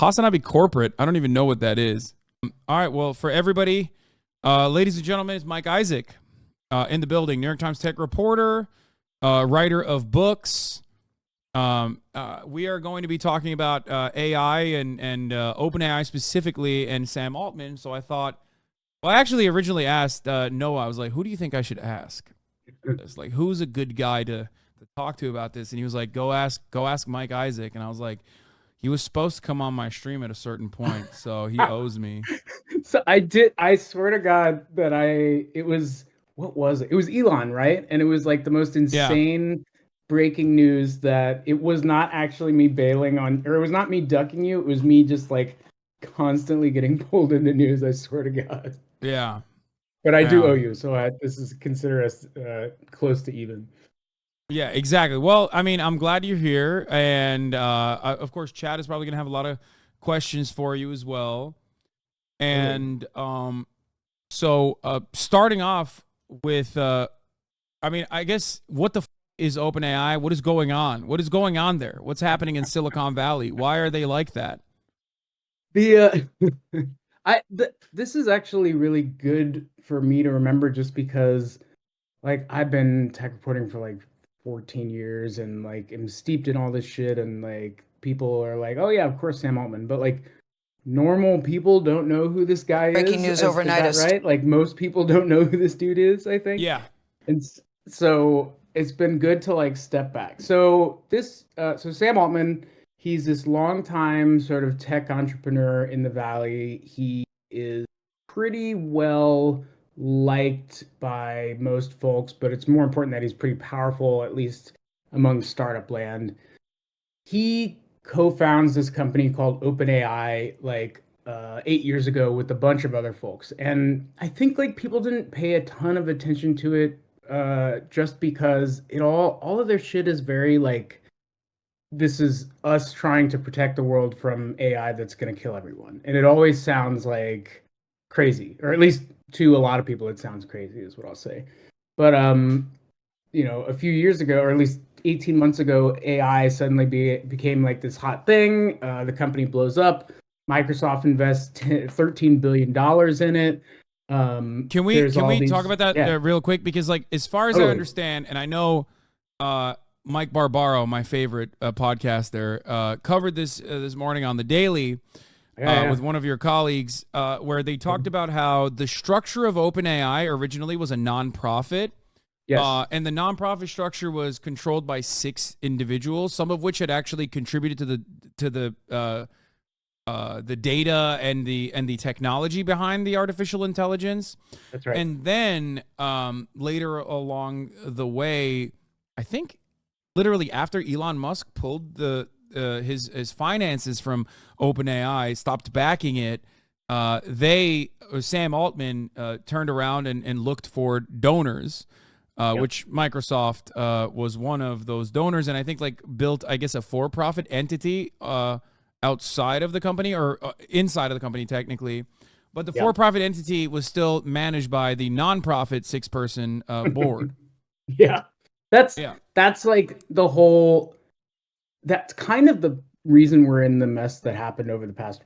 HasanAbi Corporate. I don't even know what that is. All right. Well, for everybody, ladies and gentlemen, it's Mike Isaac in the building. New York Times tech reporter, writer of books. We are going to be talking about AI and OpenAI specifically, and Sam Altman. So I thought, well, I actually originally asked Noah. I was like, who do you think I should ask? It's like, who's a good guy to talk to about this? And he was like, go ask Mike Isaac. And I was like, he was supposed to come on my stream at a certain point, so he owes me. So I swear to God that what was it? It was Elon, right? And it was like the most Yeah. insane breaking news that it was not actually me bailing on, or it was not me ducking you. It was me just like constantly getting pulled into news. I swear to God. Yeah. But I do Yeah. owe you, so this is consider us close to even. Yeah, exactly. Well, I mean, I'm glad you're here. And of course, Chad is probably going to have a lot of questions for you as well. And so starting off with, I mean, I guess what the is OpenAI? What is going on? What is going on there? What's happening in Silicon Valley? Why are they like that? The this is actually really good for me to remember just because like I've been tech reporting for like 14 years and like am steeped in all this shit and like people are like, "Oh yeah, of course Sam Altman." But like normal people don't know who this guy Breaking is. news Is overnight. that right? Like most people don't know who this dude is, I think. Yeah. And so it's been good to like step back. So so Sam Altman, he's this longtime sort of tech entrepreneur in the Valley. He is pretty well liked by most folks, but it's more important that he's pretty powerful, at least among startup land. He co-founds this company called OpenAI like 8 years ago with a bunch of other folks, and I think like people didn't pay a ton of attention to it just because all of their shit is very like this is us trying to protect the world from AI that's going to kill everyone, and it always sounds like crazy, or at least to a lot of people it sounds crazy, is what I'll say. But a few years ago, or at least 18 months ago, AI suddenly became like this hot thing. The company blows up. Microsoft invests $13 billion in it. Can we There's all talk these, about that yeah, real quick? Because like as far as I totally. understand, and I know Mike Barbaro, my favorite podcaster, covered this morning on the Daily Yeah. with one of your colleagues, where they talked about how the structure of OpenAI originally was a nonprofit. Yes. And the nonprofit structure was controlled by 6 individuals, some of which had actually contributed to the data and the technology behind the artificial intelligence. That's right. And then later along the way, I think literally after Elon Musk pulled his finances from OpenAI, stopped backing it, Sam Altman turned around and looked for donors. Which Microsoft was one of those donors, and I think like built, I guess, a for-profit entity outside of the company, or inside of the company technically, but the for-profit entity was still managed by the nonprofit 6-person board. Yeah, that's like the whole. That's kind of the reason we're in the mess that happened over the past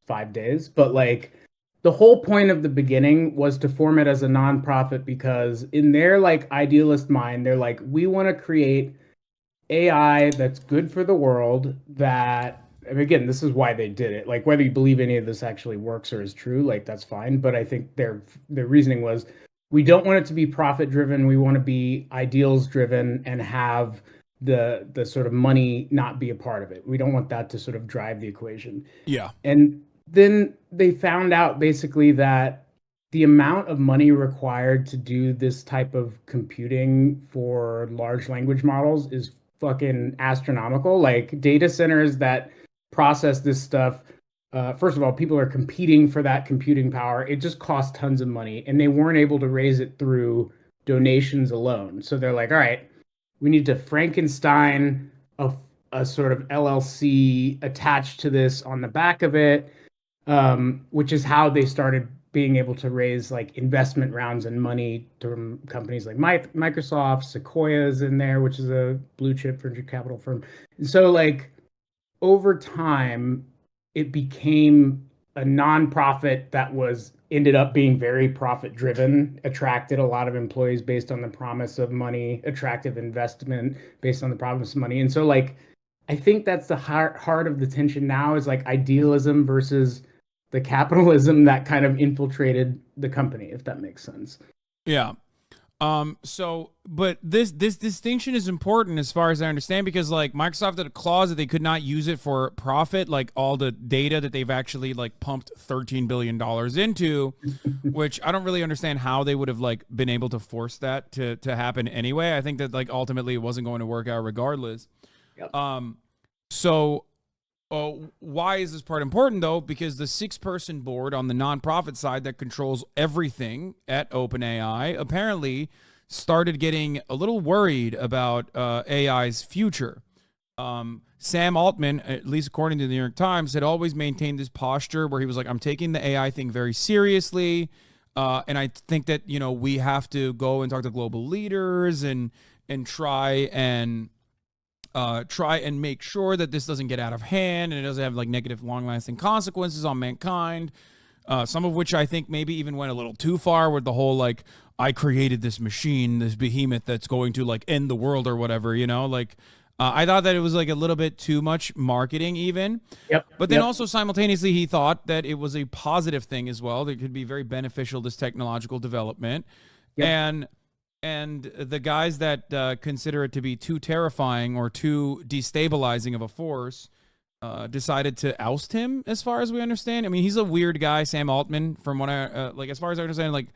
5 days. But like the whole point of the beginning was to form it as a nonprofit because in their like idealist mind, they're like, we want to create AI that's good for the world. That, and again, this is why they did it. Like whether you believe any of this actually works or is true, like that's fine. But I think their reasoning was, we don't want it to be profit driven. We want to be ideals driven and have the sort of money not be a part of it. We don't want that to sort of drive the equation. Yeah. And then they found out basically that the amount of money required to do this type of computing for large language models is fucking astronomical. Like data centers that process this stuff, first of all, people are competing for that computing power. It just costs tons of money, and they weren't able to raise it through donations alone. So they're like, all right, we need to Frankenstein a sort of LLC attached to this on the back of it, which is how they started being able to raise like investment rounds and money from companies like Microsoft. Sequoia's in there, which is a blue chip venture capital firm. And so like over time, it became a nonprofit that was ended up being very profit driven, attracted a lot of employees based on the promise of money, attractive investment based on the promise of money. And so like I think that's the heart of the tension now is like idealism versus the capitalism that kind of infiltrated the company, if that makes sense. Yeah. But this distinction is important as far as I understand, because like Microsoft had a clause that they could not use it for profit, like all the data that they've actually like pumped $13 billion into, which I don't really understand how they would have like been able to force that to happen anyway. I think that like ultimately it wasn't going to work out regardless. Yep. So why is this part important though? Because the 6-person board on the nonprofit side that controls everything at OpenAI apparently started getting a little worried about AI's future. Sam Altman, at least according to the New York Times, had always maintained this posture where he was like, I'm taking the AI thing very seriously. And I think that, we have to go and talk to global leaders and try and make sure that this doesn't get out of hand and it doesn't have like negative long-lasting consequences on mankind. Some of which I think maybe even went a little too far with the whole like, I created this machine, this behemoth that's going to like end the world or whatever, like I thought that it was like a little bit too much marketing even. Yep. But then also simultaneously he thought that it was a positive thing as well. That could be very beneficial, this technological development. Yep. And the guys that consider it to be too terrifying or too destabilizing of a force decided to oust him, as far as we understand. I mean, he's a weird guy, Sam Altman, from what I like, as far as I understand, like,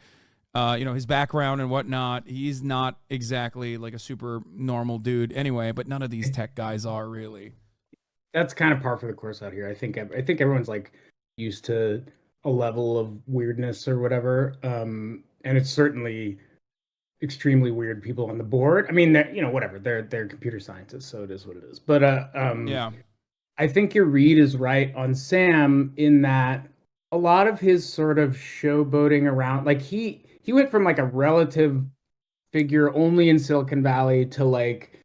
his background and whatnot. He's not exactly like a super normal dude anyway, but none of these tech guys are really. That's kind of par for the course out here. I think everyone's like used to a level of weirdness or whatever. And it's certainly extremely weird people on the board. I mean, whatever. They're computer scientists, so it is what it is. But Yeah. I think your read is right on Sam in that a lot of his sort of showboating around, like he went from like a relative figure only in Silicon Valley to like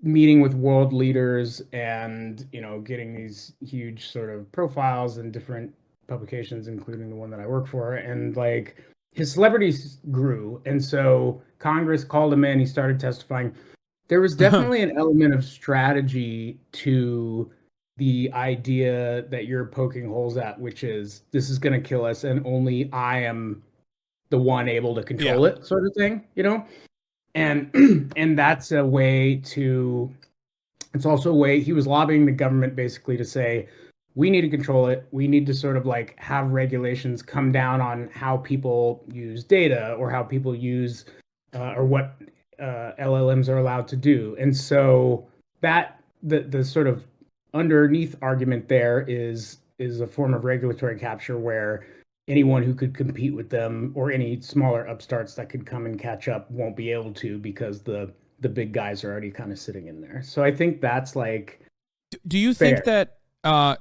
meeting with world leaders and getting these huge sort of profiles in different publications, including the one that I work for, and like his celebrities grew, and so Congress called him in. He started testifying. There was definitely an element of strategy to the idea that you're poking holes at, which is this is going to kill us, and only I am the one able to Yeah. control it, sort of thing. And and that's a way to it's also a way he was lobbying the government basically to say, we need to control it. We need to sort of like have regulations come down on how people use data or how people use or what LLMs are allowed to do. And so that the sort of underneath argument there is a form of regulatory capture where anyone who could compete with them or any smaller upstarts that could come and catch up won't be able to because the big guys are already kind of sitting in there. So I think that's like Do you think fair. that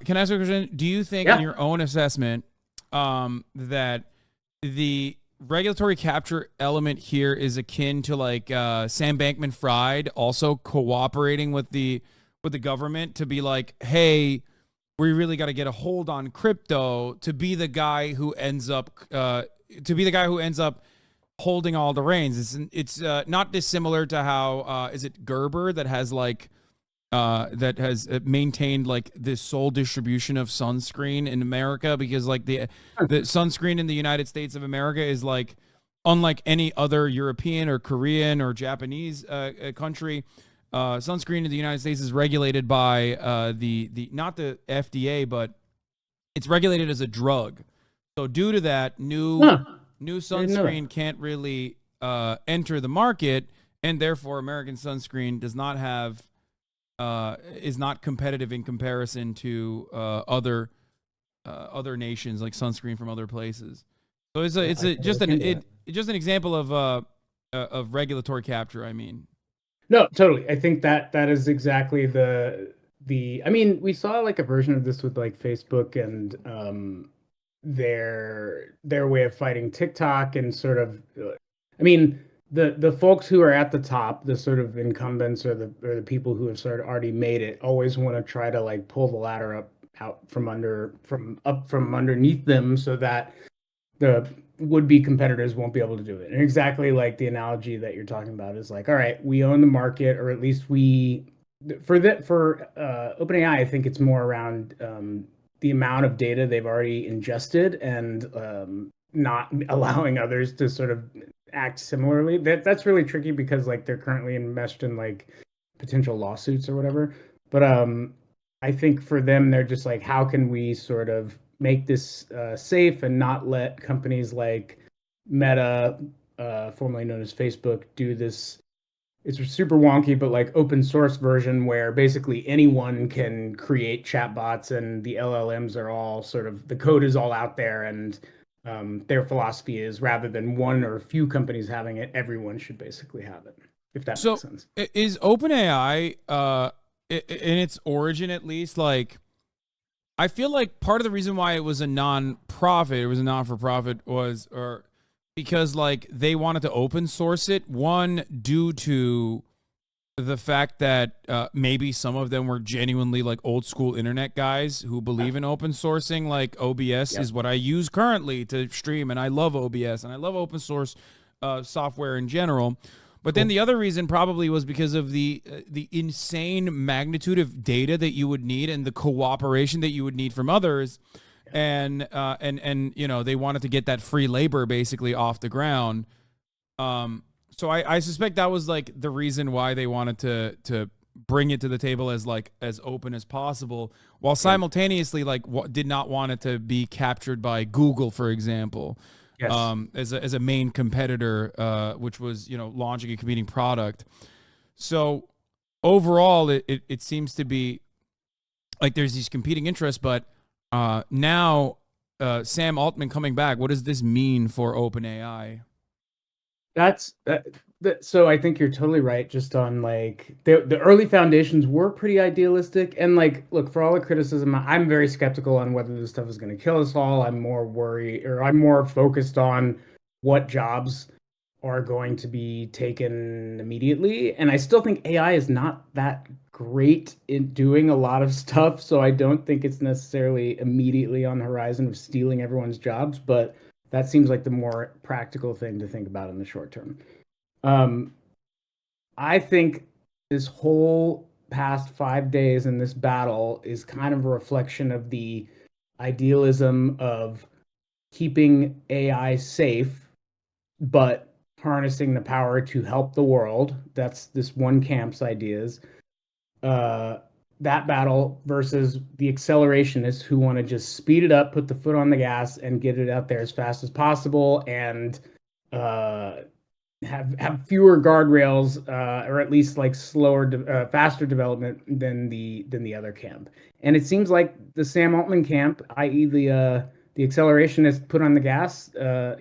can I ask you a question? Do you think in Yeah. your own assessment that the regulatory capture element here is akin to like Sam Bankman-Fried also cooperating with the government to be like, hey, we really got to get a hold on crypto to be the guy who ends up holding all the reins. It's not dissimilar to how is it Gerber that has like that has maintained like this sole distribution of sunscreen in America, because like the sunscreen in the United States of America is like unlike any other European or Korean or Japanese country. Sunscreen in the United States is regulated by the not the FDA, but it's regulated as a drug. So due to that, new Huh. I didn't know that. sunscreen can't really enter the market, and therefore American sunscreen does not have is not competitive in comparison to other nations, like sunscreen from other places. So I can look into that. just an example of regulatory capture. I mean, No, totally. I think that is exactly the I mean, we saw like a version of this with like Facebook and their way of fighting TikTok and sort of I mean, the folks who are at the top, the sort of incumbents or the people who have sort of already made it always want to try to like pull the ladder up out from underneath them, so that the would-be competitors won't be able to do it. And exactly like the analogy that you're talking about is like, all right, we own the market, or at least we for OpenAI, I think it's more around the amount of data they've already ingested and not allowing others to sort of act similarly. That's really tricky because like they're currently enmeshed in like potential lawsuits or whatever. But I think for them, they're just like, how can we sort of make this safe and not let companies like Meta, formerly known as Facebook, do this. It's super wonky, but like open source version where basically anyone can create chatbots and the LLMs are all sort of the code is all out there, and their philosophy is rather than one or a few companies having it, everyone should basically have it. If that makes sense. Is OpenAI in its origin at least, like, I feel like part of the reason why it was a non-profit, it was a non-for-profit, was because like they wanted to open source it. One, due to the fact that maybe some of them were genuinely like old school internet guys who believe in open sourcing. Like OBS is what I use currently to stream, and I love OBS and I love open source software in general. But then the other reason probably was because of the insane magnitude of data that you would need and the cooperation that you would need from others, and you know, they wanted to get that free labor basically off the ground. So I suspect that was like the reason why they wanted to bring it to the table as like as open as possible, while simultaneously like did not want it to be captured by Google, for example. As a main competitor, which was, you know, launching a competing product. So overall, it seems to be like there's these competing interests, but now Sam Altman coming back, what does this mean for OpenAI? So I think you're totally right. Just on like the early foundations were pretty idealistic, and like, look, for all the criticism, I'm very skeptical on whether this stuff is going to kill us all. I'm more focused on what jobs are going to be taken immediately, and I still think AI is not that great in doing a lot of stuff, so I don't think it's necessarily immediately on the horizon of stealing everyone's jobs, but that seems like the more practical thing to think about in the short term. I think this whole past 5 days in this battle is kind of a reflection of the idealism of keeping AI safe, but harnessing the power to help the world. That's this one camp's ideas. That battle versus the accelerationists who want to just speed it up, put the foot on the gas, and get it out there as fast as possible, and have fewer guardrails, or at least like faster development than the other camp. And it seems like the Sam Altman camp, i.e. the accelerationist put on the gas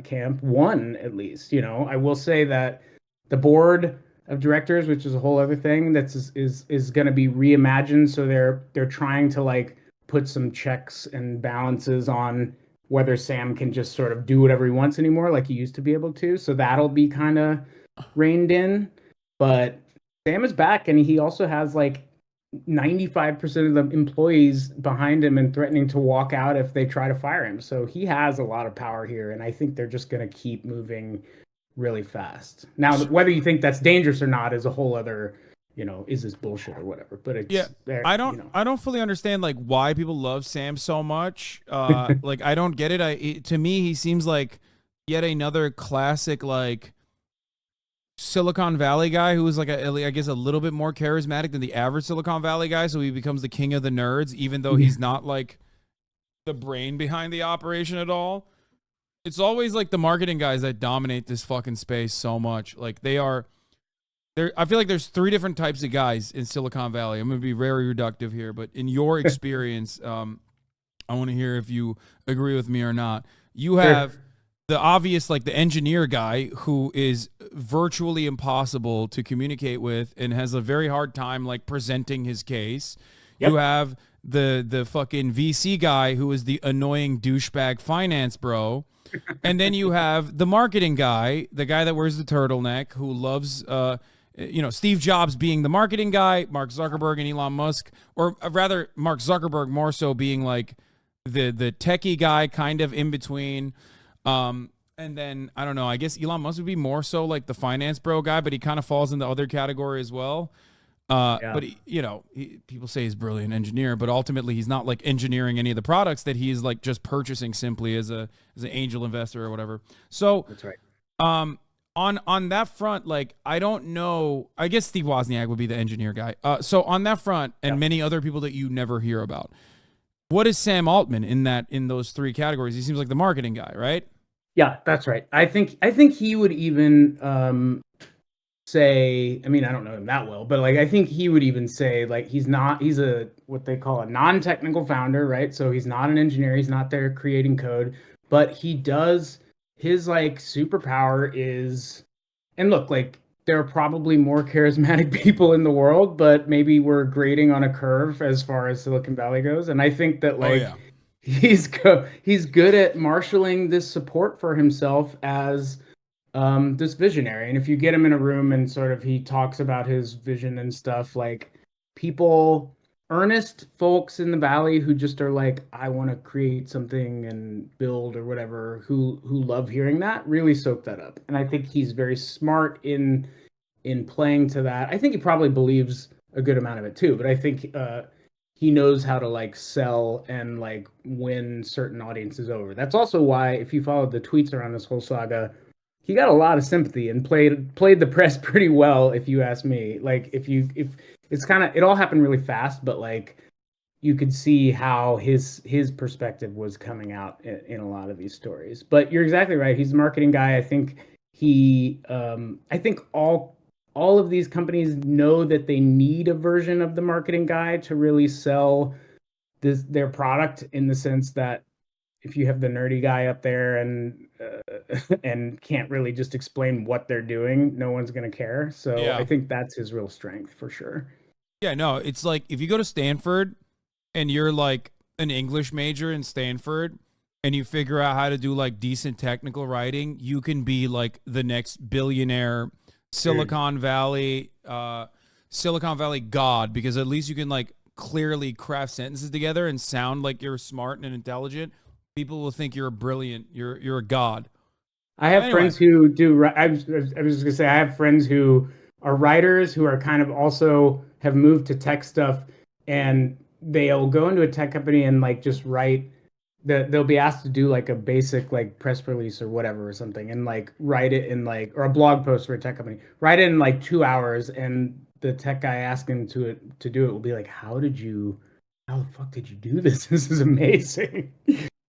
camp, won at least. You know, I will say that the board of directors, which is a whole other thing, is going to be reimagined. So they're trying to like put some checks and balances on whether Sam can just sort of do whatever he wants anymore, like he used to be able to. So that'll be kind of reined in. But Sam is back, and he also has like 95% of the employees behind him and threatening to walk out if they try to fire him. So he has a lot of power here, and I think they're just going to keep moving really fast. Now, whether you think that's dangerous or not is a whole other, you know, is this bullshit or whatever. But it's I don't fully understand like why people love Sam so much. Like I don't get it. To me, he seems like yet another classic like Silicon Valley guy who is like I guess a little bit more charismatic than the average Silicon Valley guy. So he becomes the king of the nerds, even though he's not like the brain behind the operation at all. It's always like the marketing guys that dominate this fucking space so much. Like I feel like there's three different types of guys in Silicon Valley. I'm going to be very reductive here, but in your experience, I want to hear if you agree with me or not. You have the obvious, like the engineer guy who is virtually impossible to communicate with and has a very hard time like presenting his case. You have the fucking VC guy who is the annoying douchebag finance bro. And then you have the marketing guy, the guy that wears the turtleneck, who loves Steve Jobs being the marketing guy, Mark Zuckerberg and Elon Musk, or rather Mark Zuckerberg more so being like the techie guy, kind of in between. And then I don't know. I guess Elon Musk would be more so like the finance bro guy, but he kind of falls in the other category as well. Yeah. But people say he's a brilliant engineer, but ultimately he's not like engineering any of the products that he's like just purchasing simply as an angel investor or whatever. So That's right. On that front, like I don't know. I guess Steve Wozniak would be the engineer guy. So on that front, and many other people that you never hear about, what is Sam Altman in those three categories? He seems like the marketing guy, right? Yeah, that's right. I think he would even say, I mean, I don't know him that well, but like I think he would even say like he's a what they call a non-technical founder, right? So he's not an engineer, he's not there creating code, but he does his like superpower is, and look, like there are probably more charismatic people in the world, but maybe we're grading on a curve as far as Silicon Valley goes. And I think that Oh like yeah. he's good at marshaling this support for himself as this visionary. And if you get him in a room and sort of he talks about his vision and stuff, like people, earnest folks in the valley who just are like, I want to create something and build or whatever, who love hearing that, really soak that up. And I think he's very smart in playing to that. I think he probably believes a good amount of it too, but I think he knows how to like sell and like win certain audiences over. That's also why if you followed the tweets around this whole saga, he got a lot of sympathy and played the press pretty well, if you ask me. Like if it's kind of, it all happened really fast, but like you could see how his perspective was coming out in a lot of these stories. But you're exactly right. He's a marketing guy. I think I think all of these companies know that they need a version of the marketing guy to really sell their product, in the sense that if you have the nerdy guy up there and can't really just explain what they're doing, no one's going to care. So I Yeah. think that's his real strength for sure. Yeah, no, it's like if you go to Stanford and you're like an English major in Stanford and you figure out how to do like decent technical writing, you can be like the next billionaire Silicon Valley god, because at least you can like clearly craft sentences together and sound like you're smart and intelligent. People will think you're brilliant. You're a god. I have Anyway, friends who do. I was just gonna say I have friends who are writers who are kind of also have moved to tech stuff, and they'll go into a tech company and like just write. They'll be asked to do like a basic like press release or whatever or something, and like write it in like, or a blog post for a tech company. Write it in like 2 hours, and the tech guy asking to do it will be like, how the fuck did you do this? This is amazing.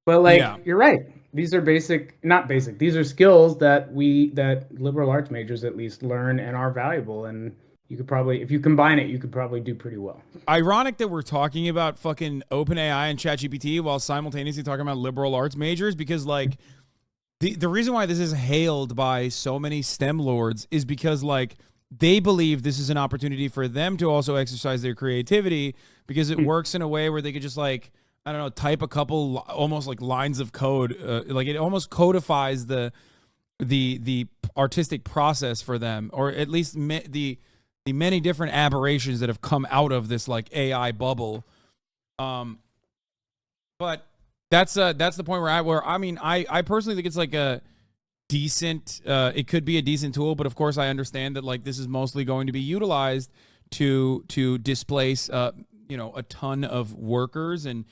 But yeah. like you're right. These are basic, not basic. These are skills that liberal arts majors at least learn and are valuable. And you could probably, if you combine it, you could probably do pretty well. Ironic that we're talking about fucking OpenAI and ChatGPT while simultaneously talking about liberal arts majors, because like the reason why this is hailed by so many STEM lords is because like they believe this is an opportunity for them to also exercise their creativity, because it works in a way where they could just like, I don't know, type a couple almost like lines of code, like it almost codifies the artistic process for them, or at least the many different aberrations that have come out of this like AI bubble. But that's the point where I mean I personally think it's like a decent it could be a decent tool, but of course I understand that like this is mostly going to be utilized to displace a ton of workers and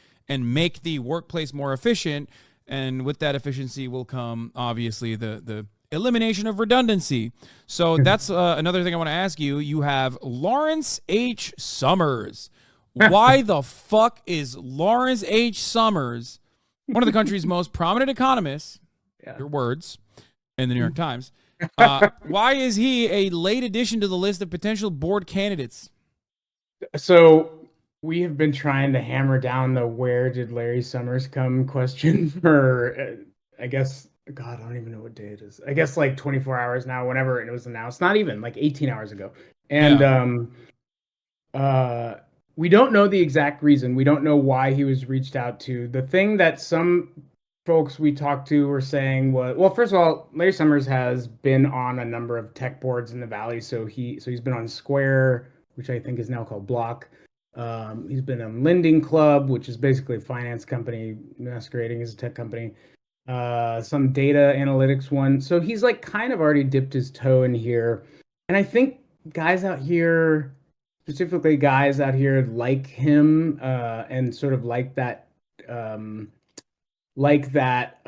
make the workplace more efficient, and with that efficiency will come obviously the elimination of redundancy. So that's another thing I want to ask you. You have Lawrence H. Summers. Why the fuck is Lawrence H. Summers, one of the country's most prominent economists, Yeah. your words, in the New York Times, why is he a late addition to the list of potential board candidates? So we have been trying to hammer down the where did Larry Summers come question for, I guess, God, I don't even know what day it is. I guess like 24 hours now, whenever it was announced, not even like 18 hours ago. And we don't know the exact reason. We don't know why he was reached out to. The thing that some folks we talked to were saying was, well, first of all, Larry Summers has been on a number of tech boards in the Valley. So he's been on Square, which I think is now called Block. He's been on Lending Club, which is basically a finance company masquerading as a tech company. Some data analytics one. So he's like kind of already dipped his toe in here. And I think guys out here, specifically guys out here like him, and sort of um, like that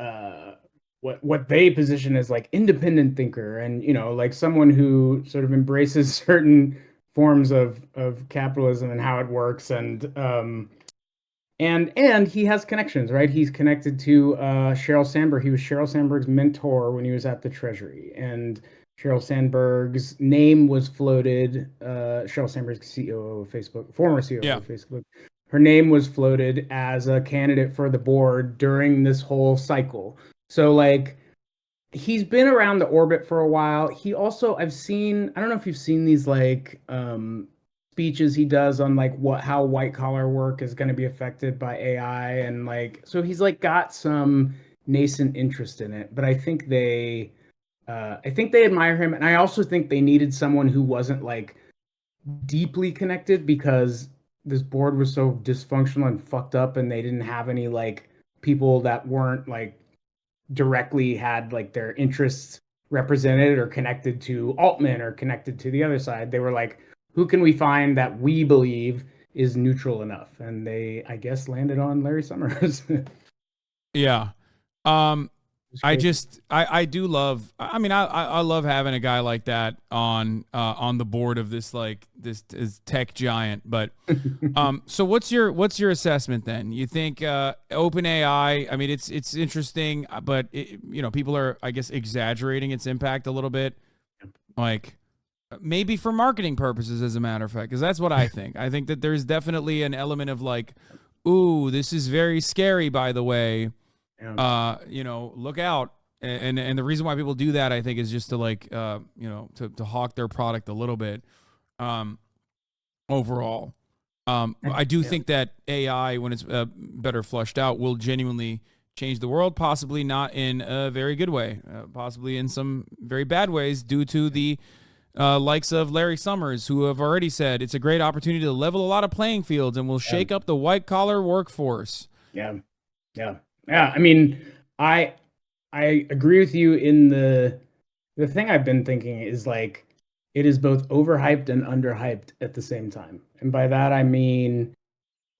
what they position as like independent thinker, and like someone who sort of embraces certain forms of capitalism and how it works, and he has connections, right? He's connected to Sheryl Sandberg. He was Sheryl Sandberg's mentor when he was at the Treasury, and Sheryl Sandberg's name was floated. Sheryl Sandberg's COO of Facebook, former COO of Facebook. Her name was floated as a candidate for the board during this whole cycle. So like he's been around the orbit for a while. He also, I've seen, I don't know if you've seen these like speeches he does on like how white collar work is going to be affected by AI, and like so he's like got some nascent interest in it. But I think they admire him, and I also think they needed someone who wasn't like deeply connected, because this board was so dysfunctional and fucked up, and they didn't have any like people that weren't like directly had like their interests represented or connected to Altman or connected to the other side. They were like, who can we find that we believe is neutral enough? And they, I guess, landed on Larry Summers. Yeah. I do love, I mean, I love having a guy like that on the board of this tech giant. But so what's your assessment then? You think OpenAI, I mean, it's interesting, but people are, I guess, exaggerating its impact a little bit, like maybe for marketing purposes, as a matter of fact, because that's what I think. I think that there's definitely an element of like, ooh, this is very scary, by the way. Look out. And the reason why people do that, I think, is just to like, to hawk their product a little bit. Overall, I do think that AI, when it's better flushed out, will genuinely change the world. Possibly not in a very good way. Possibly in some very bad ways, due to the likes of Larry Summers, who have already said it's a great opportunity to level a lot of playing fields and will shake up the white collar workforce. Yeah. I mean, I agree with you in the thing I've been thinking is like it is both overhyped and underhyped at the same time. And by that I mean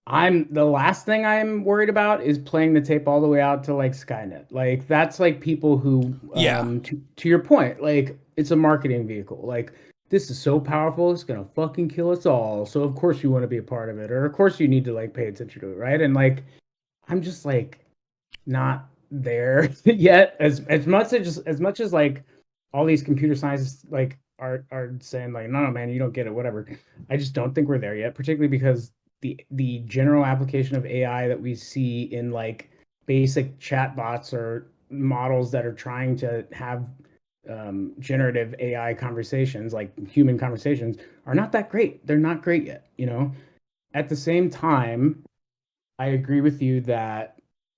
the last thing I'm worried about is playing the tape all the way out to like Skynet. Like that's like people who to your point, like it's a marketing vehicle. Like this is so powerful, it's gonna fucking kill us all. So of course you want to be a part of it, or of course you need to like pay attention to it, right? And like I'm just like not there yet. As much as like all these computer scientists like are saying like no man, you don't get it, whatever. I just don't think we're there yet, particularly because the general application of AI that we see in like basic chatbots or models that are trying to have generative AI conversations, like human conversations, are not that great. They're not great yet, At the same time, I agree with you that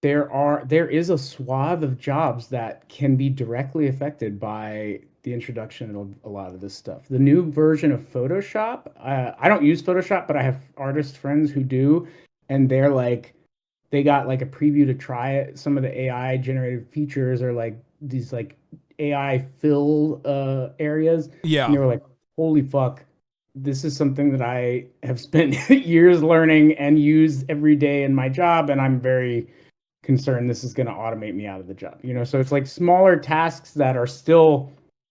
there is a swath of jobs that can be directly affected by the introduction of a lot of this stuff. The new version of Photoshop, I don't use Photoshop, but I have artist friends who do, and they're like, they got like a preview to try it. Some of the AI generated features are like these like AI fill areas. Yeah. And they were like, holy fuck, this is something that I have spent years learning and use every day in my job, and I'm very concerned this is going to automate me out of the job. So it's like smaller tasks that are still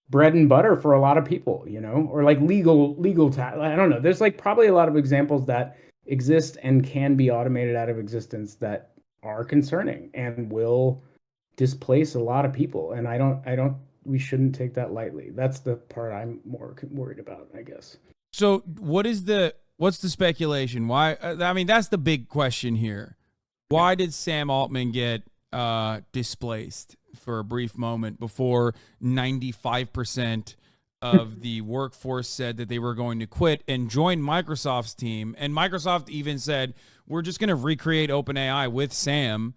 bread and butter for a lot of people, or like legal tasks. I don't know. There's like probably a lot of examples that exist and can be automated out of existence that are concerning and will displace a lot of people. And I don't we shouldn't take that lightly. That's the part I'm more worried about, I guess. So what's the speculation? Why? I mean, that's the big question here. Why did Sam Altman get displaced for a brief moment before 95% of the workforce said that they were going to quit and join Microsoft's team? And Microsoft even said, we're just going to recreate OpenAI with Sam.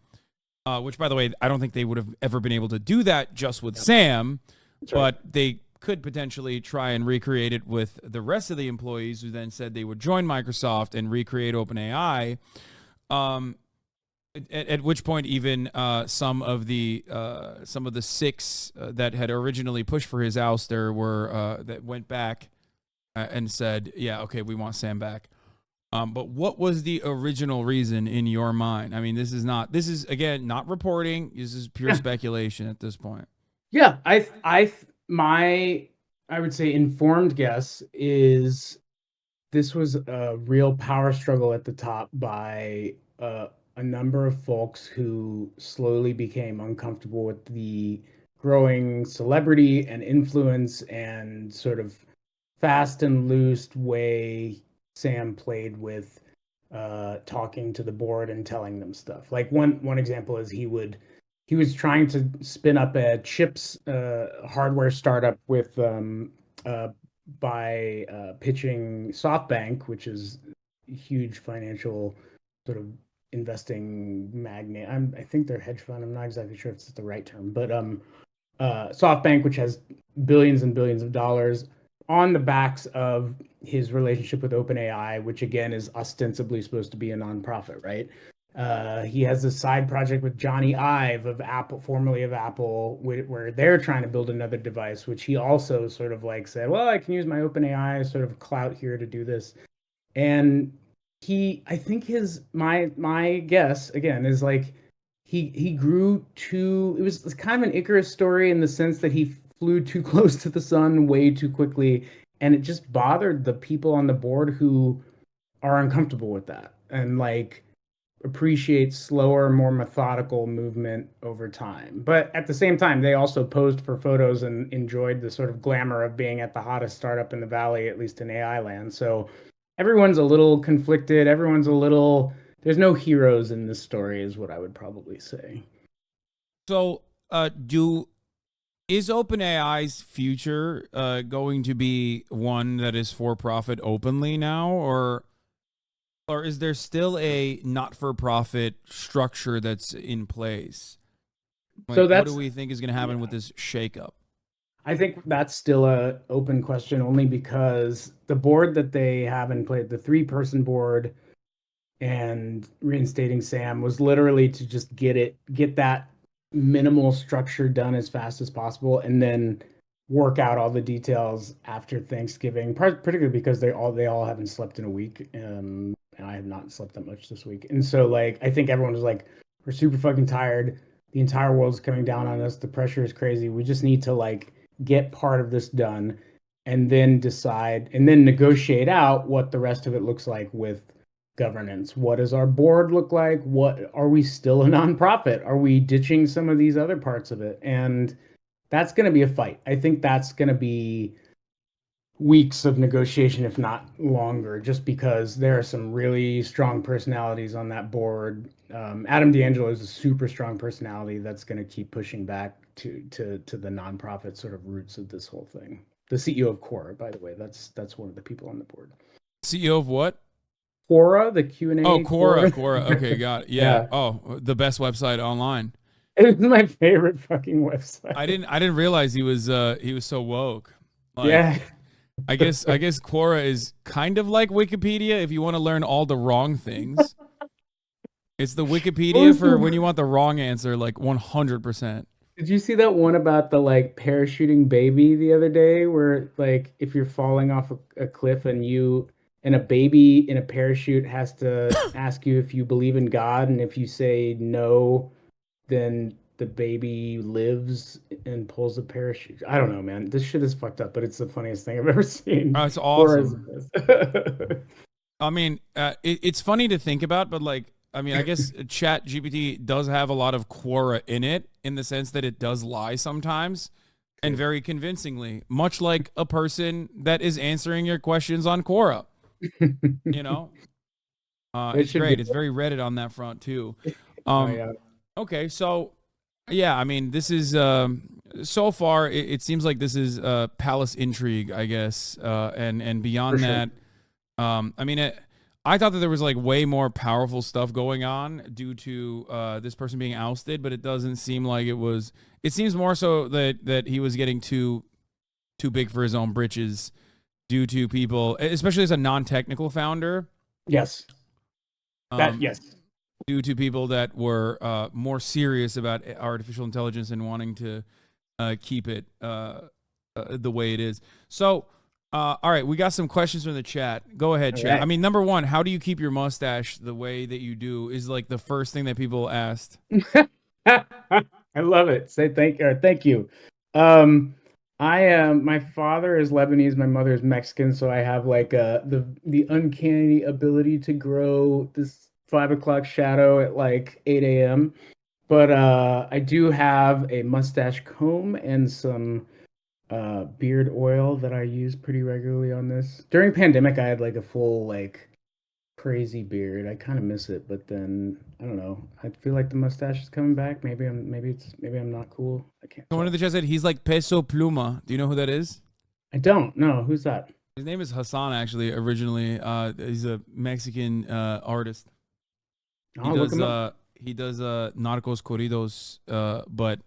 which, by the way, I don't think they would have ever been able to do that just with Yep. Sam, That's right. but they could potentially try and recreate it with the rest of the employees who then said they would join Microsoft and recreate OpenAI. At which point, even some of the six that had originally pushed for his ouster were that went back and said, "Yeah, okay, we want Sam back." But what was the original reason in your mind? I mean, this is again not reporting. This is pure speculation at this point. Yeah, I would say informed guess is this was a real power struggle at the top by a number of folks who slowly became uncomfortable with the growing celebrity and influence and sort of fast and loose way Sam played with talking to the board and telling them stuff. Like one example is he was trying to spin up a chips hardware startup with by pitching SoftBank, which is a huge financial sort of investing magnate. I think they're hedge fund. I'm not exactly sure if it's the right term, but SoftBank, which has billions and billions of dollars, on the backs of his relationship with OpenAI, which again is ostensibly supposed to be a nonprofit, right? He has a side project with Johnny Ive of Apple, formerly of Apple, where they're trying to build another device, which he also sort of like said, well, I can use my OpenAI sort of clout here to do this. And I think my guess again is like he grew too. It was kind of an Icarus story in the sense that he flew too close to the sun way too quickly, and it just bothered the people on the board who are uncomfortable with that and like appreciate slower, more methodical movement over time. But at the same time, they also posed for photos and enjoyed the sort of glamour of being at the hottest startup in the valley, at least in AI land. So everyone's a little conflicted. There's no heroes in this story, is what I would probably say. So, is OpenAI's future going to be one that is for profit openly now, or is there still a not-for-profit structure that's in place? Like, So what do that's we think is going to happen with this shakeup? I think that's still a open question only because the board that they have in place, the three-person board and reinstating Sam was literally to just get that minimal structure done as fast as possible and then work out all the details after Thanksgiving, particularly because they all haven't slept in a week. And I have not slept that much this week. And so like I think everyone was like, we're super fucking tired. The entire world's coming down on us. The pressure is crazy. We just need to like get part of this done and then decide and then negotiate out what the rest of it looks like with governance. What does our board look like? What are we still a nonprofit? Are we ditching some of these other parts of it? And that's going to be a fight. I think that's going to be weeks of negotiation, if not longer, just because there are some really strong personalities on that board. Adam D'Angelo is a super strong personality that's going to keep pushing back to the nonprofit sort of roots of this whole thing. The CEO of Quora, by the way, that's one of the people on the board. CEO of what? Quora, the Q&A. Oh, Quora. Okay, got it. Yeah. Yeah. Oh, the best website online. It was my favorite fucking website. I didn't realize he was so woke. Like, Yeah. I guess Quora is kind of like Wikipedia if you want to learn all the wrong things. It's the Wikipedia for when you want the wrong answer, like 100%. Did you see that one about the like parachuting baby the other day where like if you're falling off a cliff and a baby in a parachute has to ask you if you believe in God, and if you say no, then the baby lives and pulls the parachute. I don't know, man. This shit is fucked up, but it's the funniest thing I've ever seen. Oh, it's awesome. I mean, it's funny to think about, but like, I mean, I guess Chat GPT does have a lot of Quora in it, in the sense that it does lie sometimes, and very convincingly, much like a person that is answering your questions on Quora. You know, it's great. It's very Reddit on that front too. Yeah. Okay, so yeah, I mean, this is so far it seems like this is palace intrigue, I guess, and beyond that, I mean, I thought that there was like way more powerful stuff going on due to this person being ousted, but it doesn't seem like it was. It seems more so that he was getting too big for his own britches due to people, especially as a non-technical founder. Yes. Yes. Due to people that were more serious about artificial intelligence and wanting to keep it the way it is. So, all right, we got some questions from the chat. Go ahead, All chat. right. I mean, number one, how do you keep your mustache the way that you do is like the first thing that people asked. I love it. Say thank you. Um, my father is Lebanese, my mother is Mexican, so I have like the uncanny ability to grow this 5 o'clock shadow at like 8 a.m. But I do have a mustache comb and some beard oil that I use pretty regularly on this. During pandemic, I had like a full like crazy beard. I kind of miss it, but then I don't know. I feel like the mustache is coming back. Maybe I'm not cool. I can't One of tell. the chat said he's like Peso Pluma. Do you know who that is? I don't know. Who's that? His name is Hasan. Actually, originally, he's a Mexican artist. I'll look him up. He does narcos corridos, but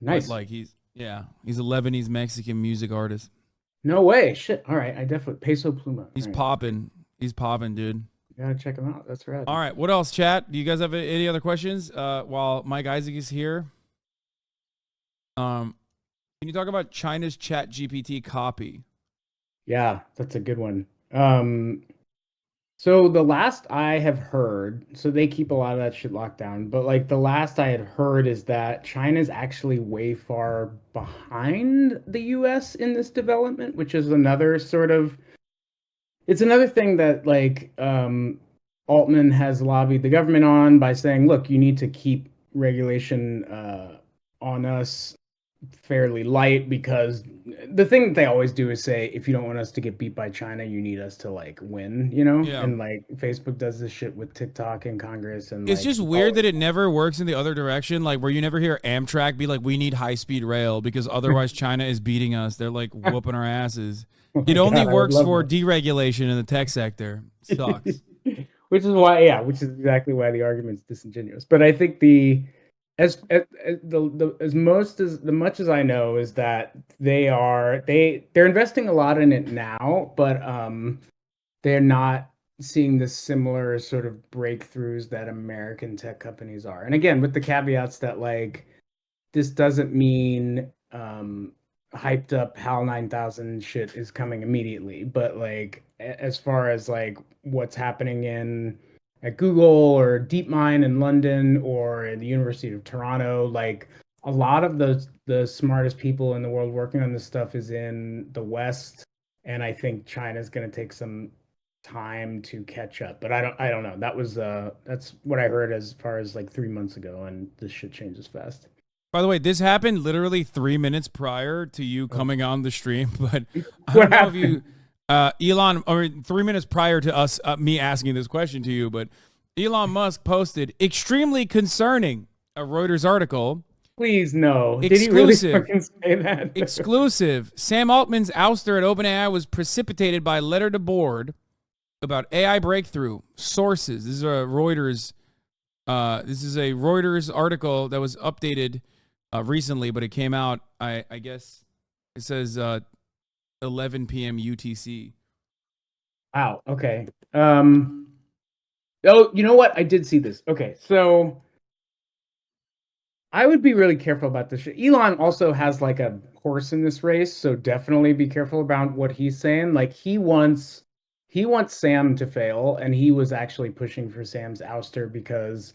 Nice. like he's a Lebanese Mexican music artist. No way. Shit. All right. I definitely Peso Pluma. He's All right. popping. He's popping, dude. Gotta check him out. That's right. All right. What else, chat? Do you guys have any other questions? While Mike Isaac is here, can you talk about China's Chat GPT copy? Yeah, that's a good one. So the last I have heard, so they keep a lot of that shit locked down, but like the last I had heard is that China's actually way far behind the US in this development, which is another sort of it's another thing that like Altman has lobbied the government on by saying, look, you need to keep regulation on us fairly light because the thing that they always do is say if you don't want us to get beat by China, you need us to like win, you know? Yeah. And like Facebook does this shit with TikTok in Congress and It's like just weird that it never works in the other direction, like where you never hear Amtrak be like, we need high-speed rail because otherwise China is beating us. They're like whooping our asses. oh my It only God, I would works love for that. deregulation in the tech sector. Sucks. Which is exactly why the argument's disingenuous. But I think the as much as I know is that they're investing a lot in it now, but they're not seeing the similar sort of breakthroughs that American tech companies are. And again, with the caveats that like this doesn't mean hyped up HAL 9000 shit is coming immediately, but like as far as like what's happening in at Google or DeepMind in London or in the University of Toronto, like a lot of the smartest people in the world working on this stuff is in the West, and I think China's going to take some time to catch up. But I don't know. That's what I heard as far as like 3 months ago, and this shit changes fast. By the way, this happened literally 3 minutes prior to you coming on the stream, but I What don't know if happened? you, Elon, or 3 minutes prior to us, me asking this question to you, but Elon Musk posted extremely concerning a Reuters article. Please no. Did he really Exclusive. fucking say that? Exclusive. Sam Altman's ouster at OpenAI was precipitated by letter to board about AI breakthrough. Sources. This is a Reuters. This is a Reuters article that was updated recently, but it came out. I guess it says 11 p.m. UTC. Wow. Okay. Oh, you know what? I did see this. Okay, so I would be really careful about this shit. Elon also has like a horse in this race, so definitely be careful about what he's saying. Like he wants Sam to fail, and he was actually pushing for Sam's ouster because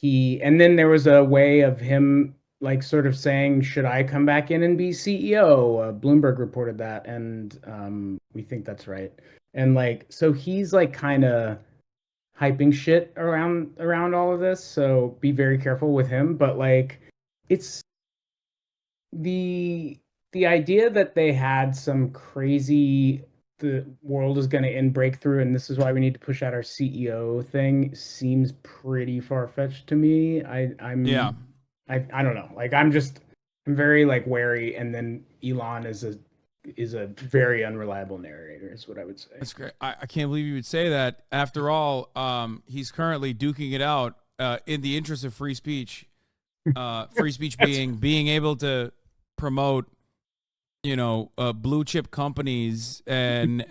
and then there was a way of him like sort of saying, should I come back in and be CEO? Bloomberg reported that, and we think that's right. And like, so he's like kind of hyping shit around all of this, so be very careful with him. But like it's the idea that they had some crazy the world is going to end breakthrough and this is why we need to push out our CEO thing seems pretty far-fetched to me. Yeah. I don't know. Like I'm very like wary, and then Elon is a is a very unreliable narrator, is what I would say. That's great. I can't believe you would say that. After all, he's currently duking it out in the interest of free speech. Free speech being able to promote, blue chip companies and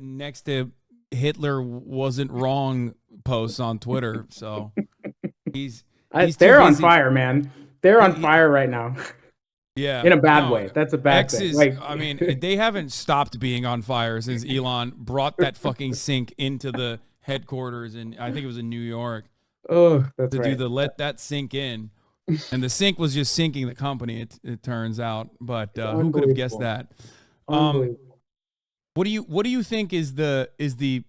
next to Hitler wasn't wrong posts on Twitter. So he's they're on fire, man. They're on fire right now. Yeah, in a bad way. That's a bad X thing. is, I mean, they haven't stopped being on fire since Elon brought that fucking sink into the headquarters, and I think it was in New York. Oh, that's to right. do let that sink in, and the sink was just sinking the company. It turns out, but who could have guessed that? What do you think is the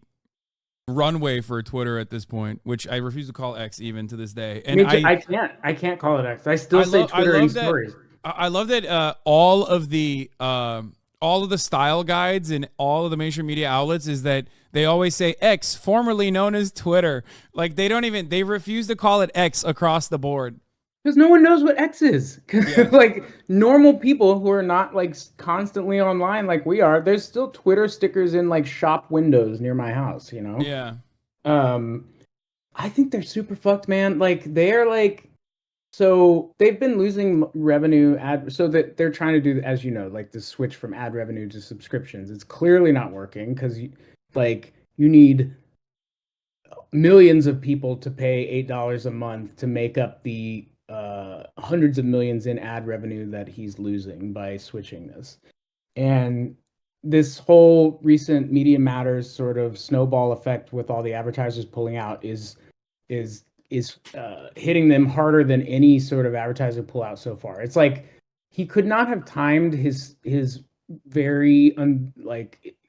runway for Twitter at this point, which I refuse to call X even to this day? And I can't call it X. I still say Twitter in stories. I love that all of the style guides and all of the mainstream media outlets is that they always say X, formerly known as Twitter. Like they refuse to call it X across the board. Because no one knows what X is. Yeah. Like normal people who are not like constantly online like we are, there's still Twitter stickers in like shop windows near my house, you know? Yeah. I think they're super fucked, man. Like they're like, so they've been losing revenue so that they're trying to do, as you know, like the switch from ad revenue to subscriptions. It's clearly not working because you need millions of people to pay $8 a month to make up the hundreds of millions in ad revenue that he's losing by switching this. And this whole recent Media Matters sort of snowball effect with all the advertisers pulling out is hitting them harder than any sort of advertiser pullout so far. It's like he could not have timed his very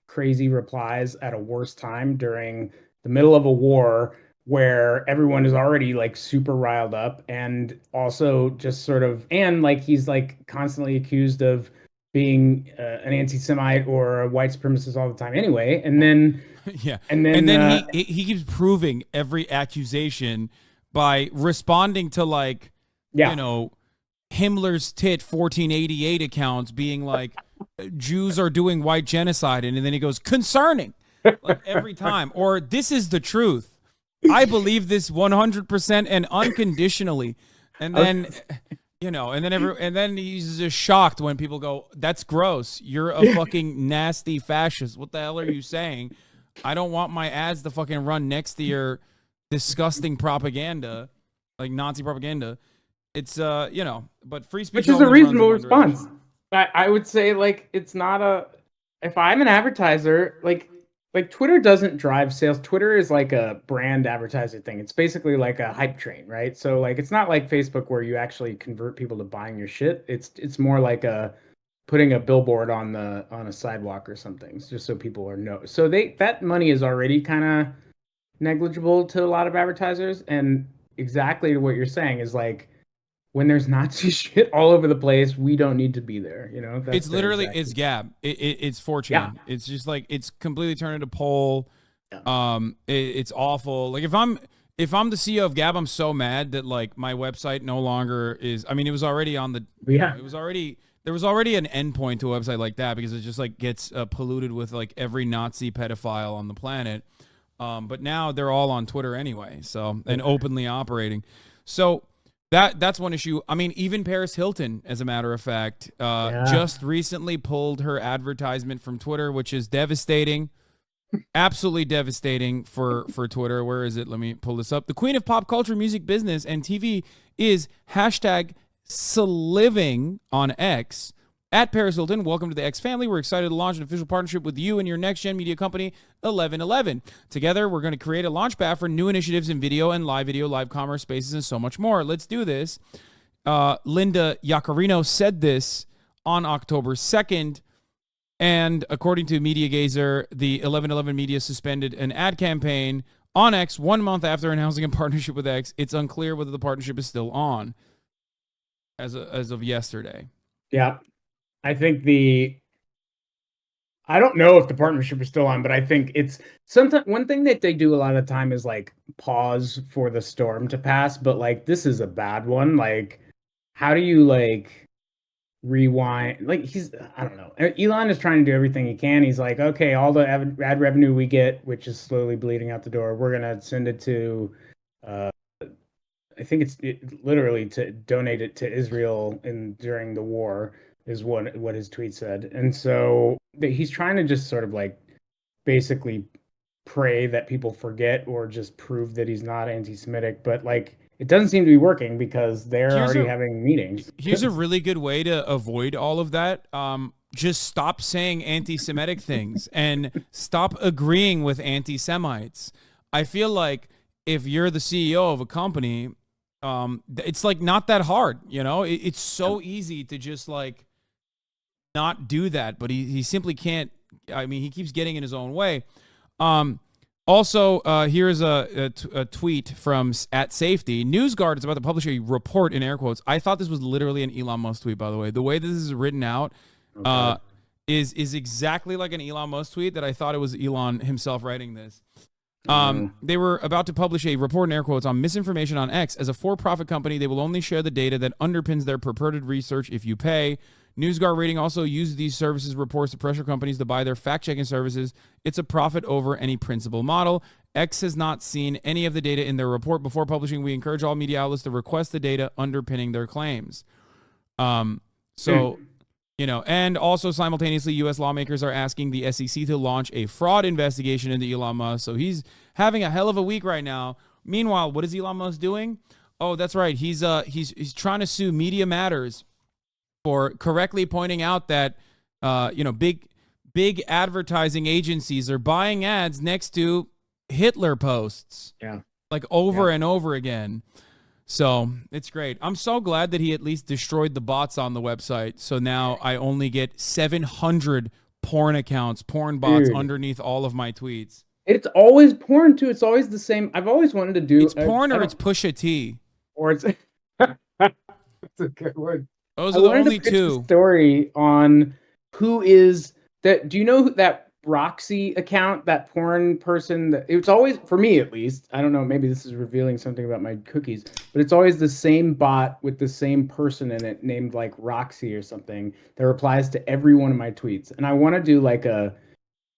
crazy replies at a worse time during the middle of a war where everyone is already like super riled up, and also just sort of, and like he's like constantly accused of being an anti-Semite or a white supremacist all the time anyway, and then he keeps proving every accusation by responding to Himmler's tit 1488 accounts being like Jews are doing white genocide, and then he goes concerning like every time, or this is the truth. I believe this 100% and unconditionally, and then and then he's just shocked when people go, "That's gross. You're a fucking nasty fascist. What the hell are you saying? I don't want my ads to fucking run next to your disgusting propaganda, like Nazi propaganda." It's but free speech, which is a reasonable response. I would say like it's not if I'm an advertiser, like Twitter doesn't drive sales. Twitter is like a brand advertiser thing. It's basically like a hype train, right? So like it's not like Facebook where you actually convert people to buying your shit. It's more like putting a billboard on a sidewalk or something, just so people know. So that money is already kind of negligible to a lot of advertisers, and exactly what you're saying is like, when there's Nazi shit all over the place, we don't need to be there. You know, it's literally it's Gab. It's 4chan. Yeah. It's just like it's completely turned into poll. Yeah. It's awful. Like if I'm the CEO of Gab, I'm so mad that like my website no longer is. I mean, it was already on the. Yeah. It was already there was already an endpoint to a website like that because it just like gets polluted with like every Nazi pedophile on the planet. But now they're all on Twitter anyway. So and openly operating. So. That's one issue. I mean, even Paris Hilton, as a matter of fact, just recently pulled her advertisement from Twitter, which is devastating, absolutely devastating for Twitter. Where is it? Let me pull this up. The queen of pop culture, music, business, and TV is #Sliving on X. At Paris Hilton, welcome to the X family. We're excited to launch an official partnership with you and your next-gen media company, 1111. Together, we're going to create a launchpad for new initiatives in video, live commerce spaces, and so much more. Let's do this. Linda Yaccarino said this on October 2nd, and according to Media Gazer, the 1111 Media suspended an ad campaign on X 1 month after announcing a partnership with X. It's unclear whether the partnership is still on as of yesterday. Yeah. I think I don't know if the partnership is still on, but I think it's sometimes one thing that they do a lot of the time is like pause for the storm to pass. But like, this is a bad one. Like, how do you like rewind. Like I don't know. Elon is trying to do everything he can. He's like, okay, all the ad revenue we get, which is slowly bleeding out the door, we're gonna send it to, I think literally to donate it to Israel during the war is what his tweet said. And so he's trying to just sort of like basically pray that people forget or just prove that he's not anti-Semitic, but like it doesn't seem to be working because they're already having meetings. Here's a really good way to avoid all of that. Just stop saying anti-Semitic things and stop agreeing with anti-Semites. I feel like if you're the CEO of a company, it's like not that hard, you know? It's so easy to just like not do that, but he simply can't. I mean, he keeps getting in his own way. Also, here's a tweet from @safety. NewsGuard is about to publish a report in air quotes. I thought this was literally an Elon Musk tweet, by the way. The way this is written out is exactly like an Elon Musk tweet that I thought it was Elon himself writing this. They were about to publish a report in air quotes on misinformation on X. As a for-profit company, they will only share the data that underpins their purported research if you pay. NewsGuard Rating also uses these services reports to pressure companies to buy their fact-checking services. It's a profit over any principal model. X has not seen any of the data in their report before publishing. We encourage all media outlets to request the data underpinning their claims. You know, and also simultaneously, U.S. lawmakers are asking the SEC to launch a fraud investigation into Elon Musk. So he's having a hell of a week right now. Meanwhile, what is Elon Musk doing? Oh, that's right. He's trying to sue Media Matters for correctly pointing out that big advertising agencies are buying ads next to Hitler posts. Yeah. Like over and over again. So it's great. I'm so glad that he at least destroyed the bots on the website. So now I only get 700 porn accounts, porn bots underneath all of my tweets. It's always porn too. It's always the same. I've always wanted to do. It's porn or it's Pusha T. Or it's. That's a good one. Those are the only two. Story on who is that? Do you know that Roxy account, that porn person? That it's always, for me at least, I don't know, maybe this is revealing something about my cookies, but it's always the same bot with the same person in it named like Roxy or something that replies to every one of my tweets. And I want to do like a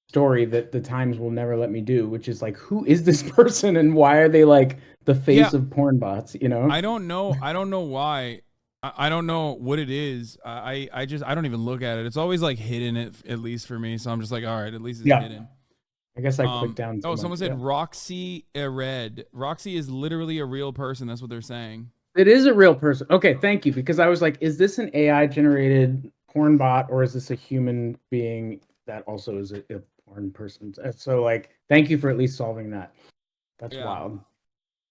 story that the Times will never let me do, which is like, who is this person and why are they like the face of porn bots? You know, I don't know why. I don't know what it is. I don't even look at it. It's always like hidden, at least for me. So I'm just like, all right, at least it's hidden. I guess I clicked down. Someone said Roxy Ered. Roxy is literally a real person. That's what they're saying. It is a real person. Okay, thank you. Because I was like, is this an AI generated porn bot or is this a human being that also is a porn person? So like, thank you for at least solving that. That's wild.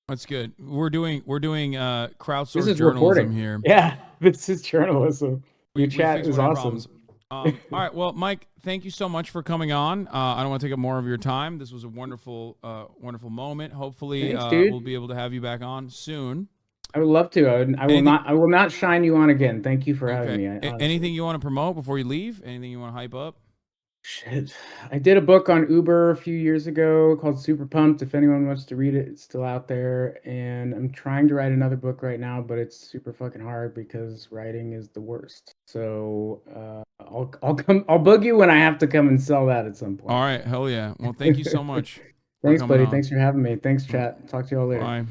That's good. We're doing crowdsourced journalism reporting here. Yeah, this is journalism. Your chat is awesome. All right. Well, Mike, thank you so much for coming on. I don't want to take up more of your time. This was a wonderful moment. Hopefully, we'll be able to have you back on soon. I would love to. I will not shine you on again. Thank you for having me. Anything you want to promote before you leave? Anything you want to hype up? Shit. I did a book on Uber a few years ago called Super Pumped. If anyone wants to read it, it's still out there. And I'm trying to write another book right now, but it's super fucking hard because writing is the worst. So I'll bug you when I have to come and sell that at some point. All right, hell yeah. Well, thank you so much. Thanks, buddy. On. Thanks for having me. Thanks, chat. Talk to you all later. Bye.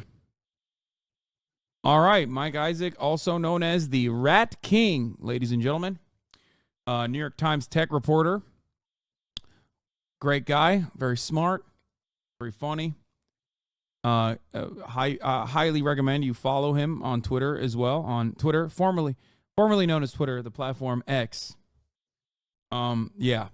All right, Mike Isaac, also known as the Rat King, ladies and gentlemen. New York Times tech reporter. Great guy, very smart, very funny. Highly recommend you follow him on Twitter as well. On Twitter, formerly known as Twitter, the platform X. Yeah,